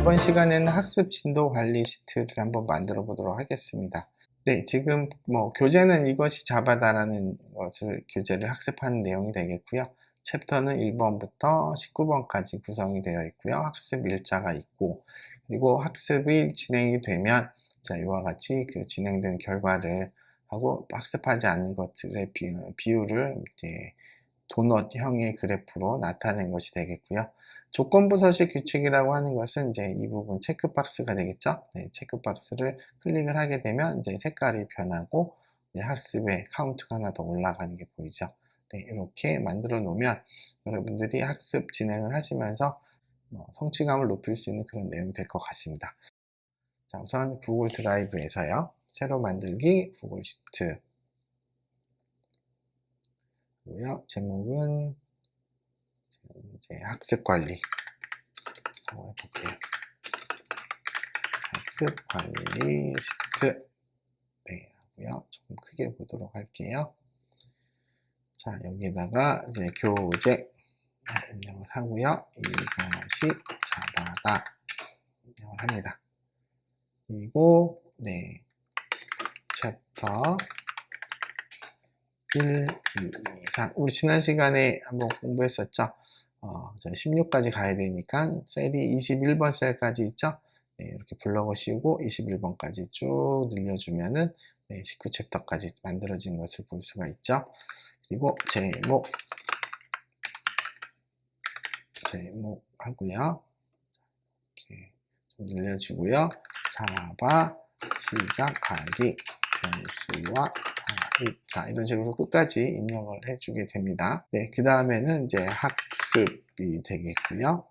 이번 시간에는 학습 진도 관리 시트를 한번 만들어 보도록 하겠습니다. 네, 지금 교재는 이것이 자바다라는 것을 교재를 학습하는 내용이 되겠고요. 챕터는 1번부터 19번까지 구성이 되어 있고요. 학습 일자가 있고, 그리고 학습이 진행이 되면 자, 이와 같이 그 진행된 결과를 하고 학습하지 않는 것들의 비율을 이제 도넛형의 그래프로 나타낸 것이 되겠고요. 조건부 서식 규칙이라고 하는 것은 이제 이 부분 체크박스가 되겠죠. 네, 체크박스를 클릭을 하게 되면 이제 색깔이 변하고 학습의 카운트가 하나 더 올라가는 게 보이죠. 네, 이렇게 만들어 놓으면 여러분들이 학습 진행을 하시면서 성취감을 높일 수 있는 그런 내용이 될 것 같습니다. 자, 우선 구글 드라이브에서요. 새로 만들기 구글 시트 고요. 제목은 이제 학습 관리 해볼게요. 학습 관리 시트 네 하고요. 조금 크게 보도록 할게요. 자, 여기다가 이제 교재 입력을 하고요. 이것이 자바다 입력을 합니다. 그리고 네 챕터 1, 2, 3 우리 지난 시간에 한번 공부했었죠. 16까지 가야 되니까 셀이 21번 셀까지 있죠. 네, 이렇게 블럭을 씌우고 21번까지 쭉 늘려주면은 네, 19챕터까지 만들어진 것을 볼 수가 있죠. 그리고 제목 하고요. 이렇게 좀 늘려주고요. 자바 시작하기 변수와 자, 이런 식으로 끝까지 입력을 해주게 됩니다. 네, 그 다음에는 이제 학습이 되겠고요.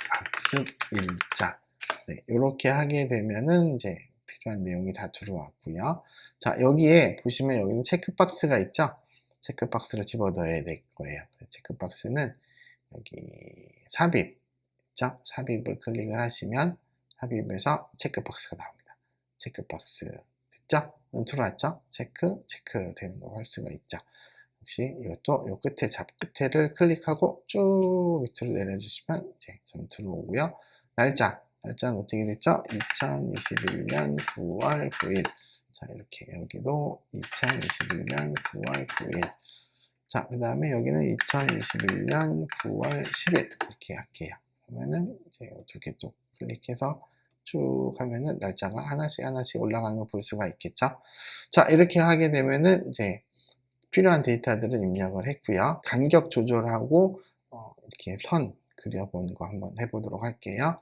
학습 일자. 네, 이렇게 하게 되면은 이제 필요한 내용이 다 들어왔고요. 자, 여기에 보시면 여기는 체크박스가 있죠? 체크박스를 집어넣어야 될 거예요. 체크박스는 여기 삽입 있죠? 삽입을 클릭을 하시면 삽입에서 체크박스가 나옵니다. 체크박스 됐죠? 들어왔죠? 체크 되는 걸 할 수가 있죠. 역시 이것도 요 끝에 끝에를 클릭하고 쭉 밑으로 내려주시면 이제 좀 들어오고요. 날짜는 어떻게 됐죠? 2021년 9월 9일. 자, 이렇게 여기도 2021년 9월 9일. 자, 그 다음에 여기는 2021년 9월 10일 이렇게 할게요. 그러면은 이제 두 개 또 클릭해서 쭉 하면은 날짜가 하나씩 올라가는 걸 볼 수가 있겠죠. 자, 이렇게 하게 되면은 이제 필요한 데이터들을 입력을 했고요. 간격 조절하고 이렇게 선 그려보는 거 한번 해보도록 할게요.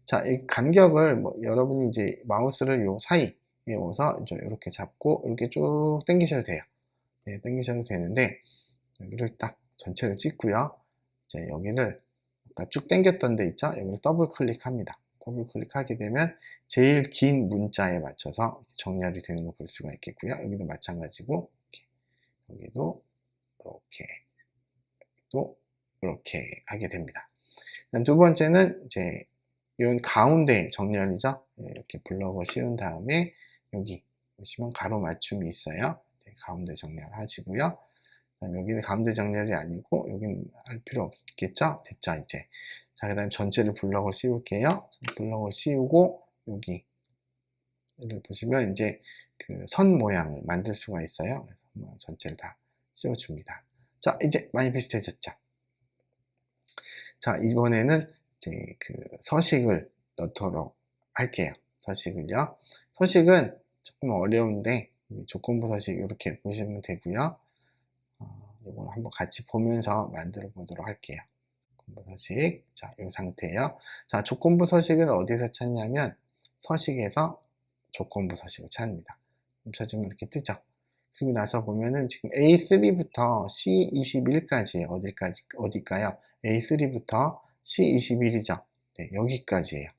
자, 이 간격을 여러분이 이제 마우스를 요 사이에 오서 이제 이렇게 잡고 이렇게 쭉 당기셔도 돼요. 네, 당기셔도 되는데 여기를 딱 전체를 찍고요. 이제 여기를 아까 쭉 당겼던 데 있죠? 여기를 더블 클릭합니다. 더블 클릭하게 되면 제일 긴 문자에 맞춰서 정렬이 되는 거 볼 수가 있겠고요. 여기도 마찬가지고 여기도 이렇게 또 이렇게 하게 됩니다. 두 번째는 이제 이런 가운데 정렬이죠. 이렇게 블럭을 씌운 다음에 여기 보시면 가로 맞춤이 있어요. 네, 가운데 정렬하시고요. 그다음 여기는 가운데 정렬이 아니고 여기는 할 필요 없겠죠? 됐죠 이제. 자, 그 다음 전체를 블럭을 씌울게요. 블럭을 씌우고 여기를 보시면 이제 그 선 모양을 만들 수가 있어요. 그래서 한번 전체를 다 씌워줍니다. 자, 이제 많이 비슷해졌죠? 자, 이번에는 이제 그 서식을 넣도록 할게요. 서식을요. 서식은 조금 어려운데 조건부 서식 이렇게 보시면 되고요. 이걸 한번 같이 보면서 만들어 보도록 할게요. 조건부 서식. 자, 이 상태예요. 자, 조건부 서식은 어디서 찾냐면 서식에서 조건부 서식을 찾습니다. 찾으면 이렇게 뜨죠. 그리고 나서 보면은 지금 A3부터 C21까지 어디일까요? A3부터 C21이죠. 네, 여기까지예요.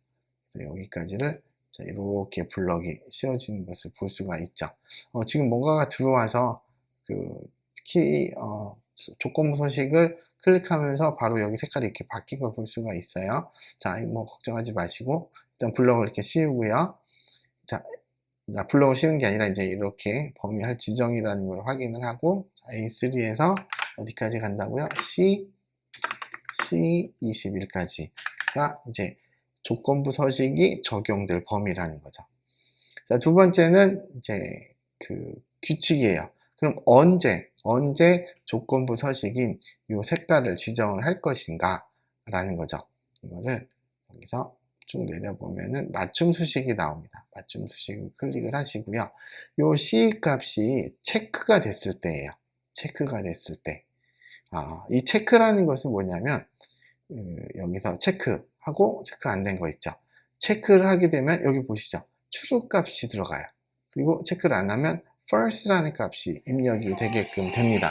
그래서 여기까지를 자, 이렇게 블럭이 씌워지는 것을 볼 수가 있죠. 지금 뭔가가 들어와서 특히 조건부 서식을 클릭하면서 바로 여기 색깔이 이렇게 바뀐 걸 볼 수가 있어요. 자, 걱정하지 마시고 일단 블럭을 이렇게 씌우고요. 자, 블럭을 씌우는 게 아니라 이제 이렇게 범위할 지정이라는 걸 확인을 하고 A3에서 어디까지 간다고요? C21까지가 이제 조건부 서식이 적용될 범위라는 거죠. 자, 두 번째는 이제 그 규칙이에요. 그럼 언제 조건부 서식인 요 색깔을 지정을 할 것인가 라는 거죠. 이거를 여기서 쭉 내려보면은 맞춤 수식이 나옵니다. 맞춤 수식을 클릭을 하시고요. 요 C 값이 체크가 됐을 때예요. 체크가 됐을 때. 이 체크라는 것은 뭐냐면 여기서 체크하고 체크 안 된 거 있죠. 체크를 하게 되면 여기 보시죠. true 값이 들어가요. 그리고 체크를 안 하면 false라는 값이 입력이 되게끔 됩니다.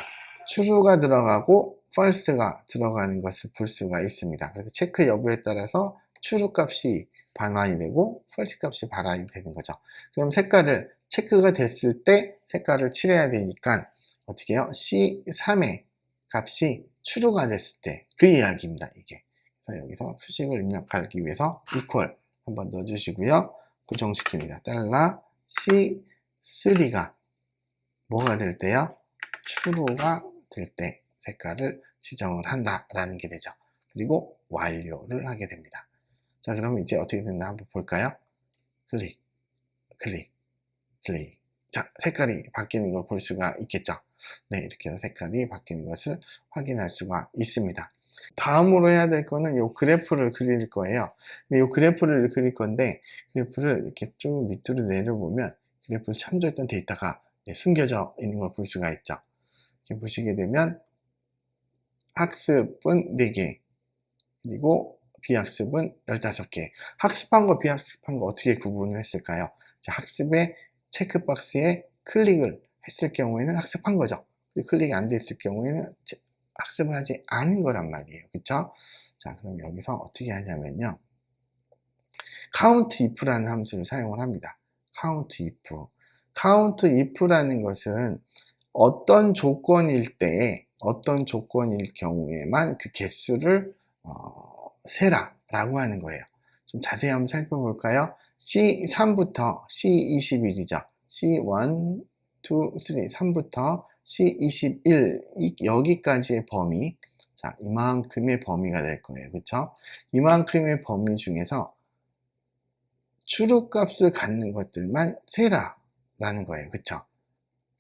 true가 들어가고 false가 들어가는 것을 볼 수가 있습니다. 그래서 체크 여부에 따라서 true 값이 반환이 되고 false 값이 반환이 되는 거죠. 그럼 색깔을 체크가 됐을 때 색깔을 칠해야 되니까 어떻게 해요? C3의 값이 true가 됐을 때 그 이야기입니다. 이게. 그래서 여기서 수식을 입력하기 위해서 equal 한번 넣어주시고요. 고정시킵니다. 달러 C3가 뭐가 될 때요? true가 될 때 색깔을 지정을 한다라는 게 되죠. 그리고 완료를 하게 됩니다. 자, 그러면 이제 어떻게 됐나 한번 볼까요? 클릭, 클릭, 클릭. 자, 색깔이 바뀌는 걸 볼 수가 있겠죠. 네, 이렇게 해서 색깔이 바뀌는 것을 확인할 수가 있습니다. 다음으로 해야 될 거는 이 그래프를 그릴 거예요. 근데 이 그래프를 그릴 건데, 그래프를 이렇게 쭉 밑으로 내려보면 그래프를 참조했던 데이터가 숨겨져 있는 걸 볼 수가 있죠. 이렇게 보시게 되면 학습은 4개, 그리고 비학습은 15개. 학습한 거, 비학습한 거 어떻게 구분을 했을까요? 자, 학습의 체크박스에 클릭을 했을 경우에는 학습한 거죠. 그리고 클릭이 안 됐을 경우에는 학습을 하지 않은 거란 말이에요. 그쵸? 자, 그럼 여기서 어떻게 하냐면요. count if라는 함수를 사용을 합니다. count if. count if라는 것은 어떤 조건일 때에, 어떤 조건일 경우에만 그 개수를 세라 라고 하는 거예요. 좀 자세히 한번 살펴볼까요? C3부터 C21이죠. C1, 2, 3, 3부터 C21 여기까지의 범위, 자, 이만큼의 범위가 될 거예요. 그쵸? 이만큼의 범위 중에서 true 값을 갖는 것들만 세라 라는 거예요. 그쵸?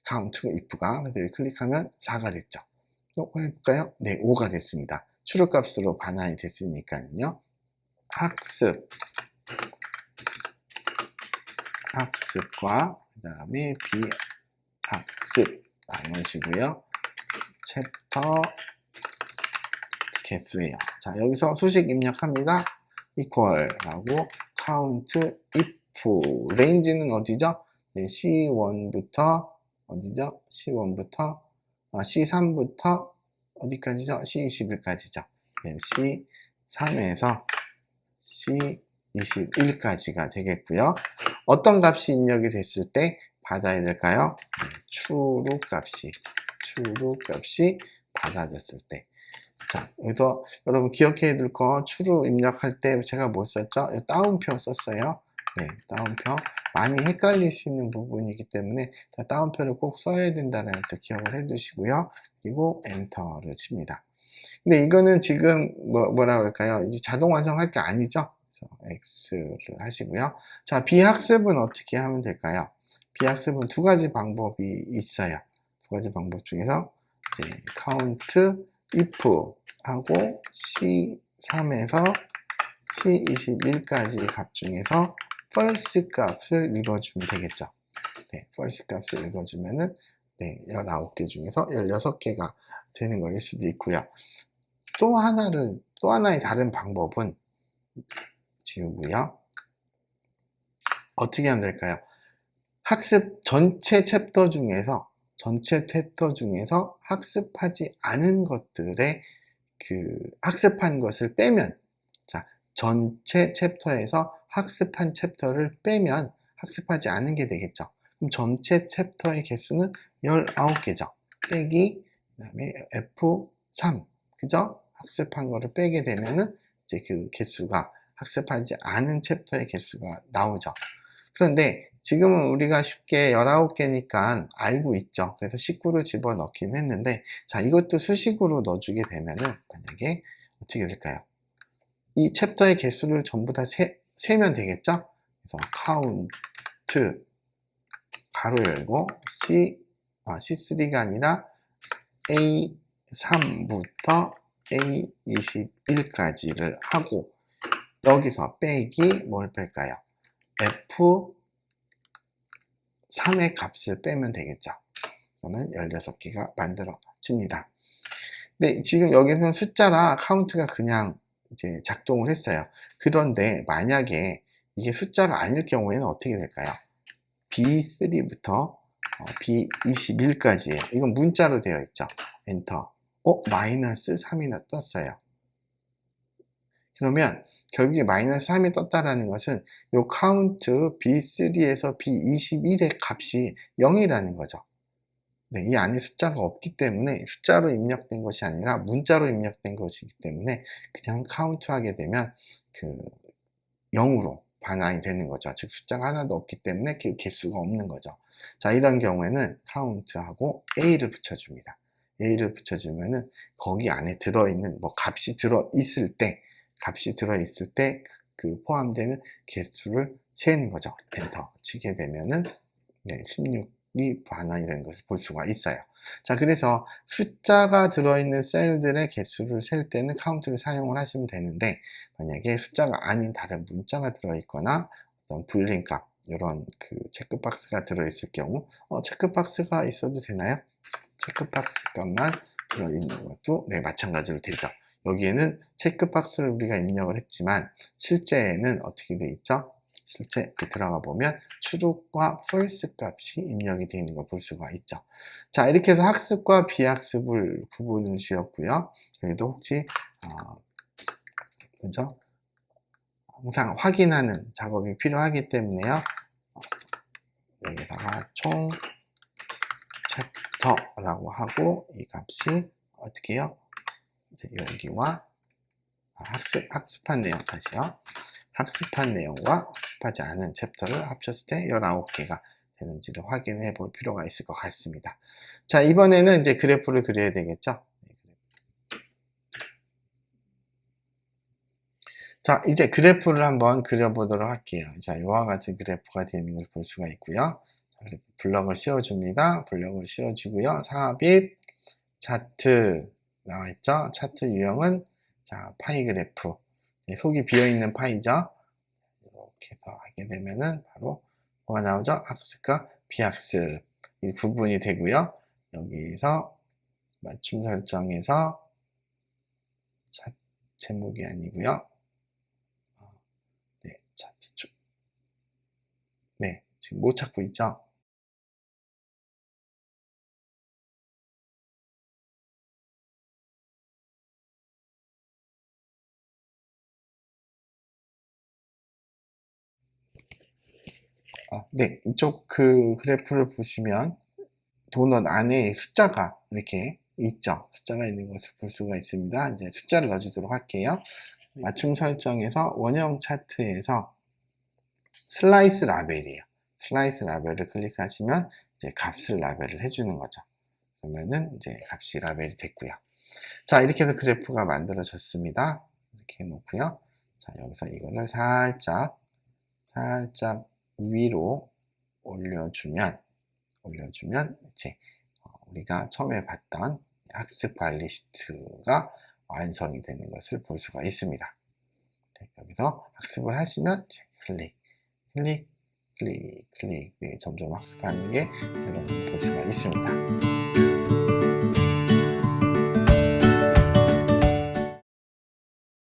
count if가, 그래서 여기 클릭하면 4가 됐죠. 또 해볼까요? 네, 5가 됐습니다. true 값으로 반환이 됐으니까요. 학습과 그 다음에 비학습 나누시고요. 챕터 개수예요. 자, 여기서 수식 입력합니다. equal 하고 count if 레인지는 어디죠? 네, C1부터 어디죠? C1부터 C3부터 어디까지죠? C21까지죠. 네, C3에서 C21까지가 되겠고요. 어떤 값이 입력이 됐을 때 받아야 될까요? true 값이 받아졌을 때. 자, 여기서 여러분 기억해야 될 거 true 입력할 때 제가 뭐 썼죠? 따옴표 썼어요. 네, 따옴표. 많이 헷갈릴 수 있는 부분이기 때문에 따옴표를 꼭 써야 된다는 것도 기억을 해 두시고요. 그리고 엔터를 칩니다. 근데 이거는 지금 뭐라 그럴까요? 이제 자동 완성할 게 아니죠? 그래서 X를 하시고요. 자, 비학습은 어떻게 하면 될까요? 비학습은 두 가지 방법이 있어요. 두 가지 방법 중에서 이제 count if 하고 C3에서 C21까지 값 중에서 false 값을 읽어주면 되겠죠. 네, false 값을 읽어주면은 네, 19개 중에서 16개가 되는 거일 수도 있고요. 또 하나의 다른 방법은 지우고요. 어떻게 하면 될까요? 학습 전체 챕터 중에서 학습하지 않은 것들의 학습한 것을 빼면, 자, 전체 챕터에서 학습한 챕터를 빼면 학습하지 않은 게 되겠죠. 그럼 전체 챕터의 개수는 19개죠. 빼기, 그 다음에 F3, 그죠? 학습한 거를 빼게 되면은 이제 그 개수가 학습하지 않은 챕터의 개수가 나오죠. 그런데 지금은 우리가 쉽게 19개니까 알고 있죠. 그래서 19를 집어넣긴 했는데, 자, 이것도 수식으로 넣어주게 되면은 만약에 어떻게 될까요? 이 챕터의 개수를 전부 다 세면 되겠죠? 그래서 count 가로 열고 C3가 아니라 A3부터 A21까지를 하고 여기서 빼기 뭘 뺄까요? F3의 값을 빼면 되겠죠. 그러면 16개가 만들어집니다. 근데 지금 여기서는 숫자라 카운트가 그냥 이제 작동을 했어요. 그런데 만약에 이게 숫자가 아닐 경우에는 어떻게 될까요? B3부터 B21까지예요. 이건 문자로 되어 있죠. 엔터. 마이너스 3이나 떴어요. 그러면 결국에 마이너스 3이 떴다라는 것은 요 카운트 B3에서 B21의 값이 0이라는 거죠. 네, 이 안에 숫자가 없기 때문에 숫자로 입력된 것이 아니라 문자로 입력된 것이기 때문에 그냥 카운트하게 되면 그 0으로 반환이 되는 거죠. 즉 숫자가 하나도 없기 때문에 그 개수가 없는 거죠. 자, 이런 경우에는 카운트하고 A를 붙여줍니다. A를 붙여주면은 거기 안에 들어있는 값이 들어있을 때 그 포함되는 개수를 세는 거죠. 엔터 치게 되면은 16이 반환이 되는 것을 볼 수가 있어요. 자, 그래서 숫자가 들어있는 셀들의 개수를 셀 때는 카운트를 사용을 하시면 되는데 만약에 숫자가 아닌 다른 문자가 들어있거나 어떤 불린 값 이런 그 체크박스가 들어있을 경우 체크박스가 있어도 되나요? 체크박스 값만 들어있는 것도 마찬가지로 되죠. 여기에는 체크박스를 우리가 입력을 했지만 실제에는 어떻게 돼 있죠? 실제 들어가 보면 true과 false 값이 입력이 되어 있는 걸 볼 수가 있죠. 자, 이렇게 해서 학습과 비학습을 구분을 지었고요. 그래도 혹시 먼저 항상 확인하는 작업이 필요하기 때문에요. 여기다가 총 챕터라고 하고 이 값이 어떻게 해요? 여기와 학습한 내용 다시요. 학습한 내용과 학습하지 않은 챕터를 합쳤을 때 19개가 되는지를 확인해 볼 필요가 있을 것 같습니다. 자, 이번에는 이제 그래프를 그려야 되겠죠? 자, 이제 그래프를 한번 그려보도록 할게요. 자, 이와 같은 그래프가 되는 걸 볼 수가 있고요. 자, 블럭을 씌워줍니다. 블럭을 씌워주고요. 삽입, 차트 나와있죠? 차트 유형은 자, 파이 그래프. 속이 비어있는 파이죠? 이렇게 해서 하게 되면은 바로 뭐가 나오죠? 학습과 비학습. 이 구분이 되고요. 여기서 맞춤 설정에서 제목이 아니고요. 네, 차트 쪽. 네, 지금 못 찾고 있죠? 네, 이쪽 그 그래프를 보시면 도넛 안에 숫자가 이렇게 있죠. 숫자가 있는 것을 볼 수가 있습니다. 이제 숫자를 넣어주도록 할게요. 맞춤 설정에서 원형 차트에서 슬라이스 라벨이에요. 슬라이스 라벨을 클릭하시면 이제 값을 라벨을 해주는 거죠. 그러면은 이제 값이 라벨이 됐고요. 자, 이렇게 해서 그래프가 만들어졌습니다. 이렇게 해놓고요. 자, 여기서 이거를 살짝 위로 올려주면 이제 우리가 처음에 봤던 학습 관리 시트가 완성이 되는 것을 볼 수가 있습니다. 여기서 학습을 하시면 클릭, 네, 점점 학습하는 게 늘어나는 걸 볼 수가 있습니다.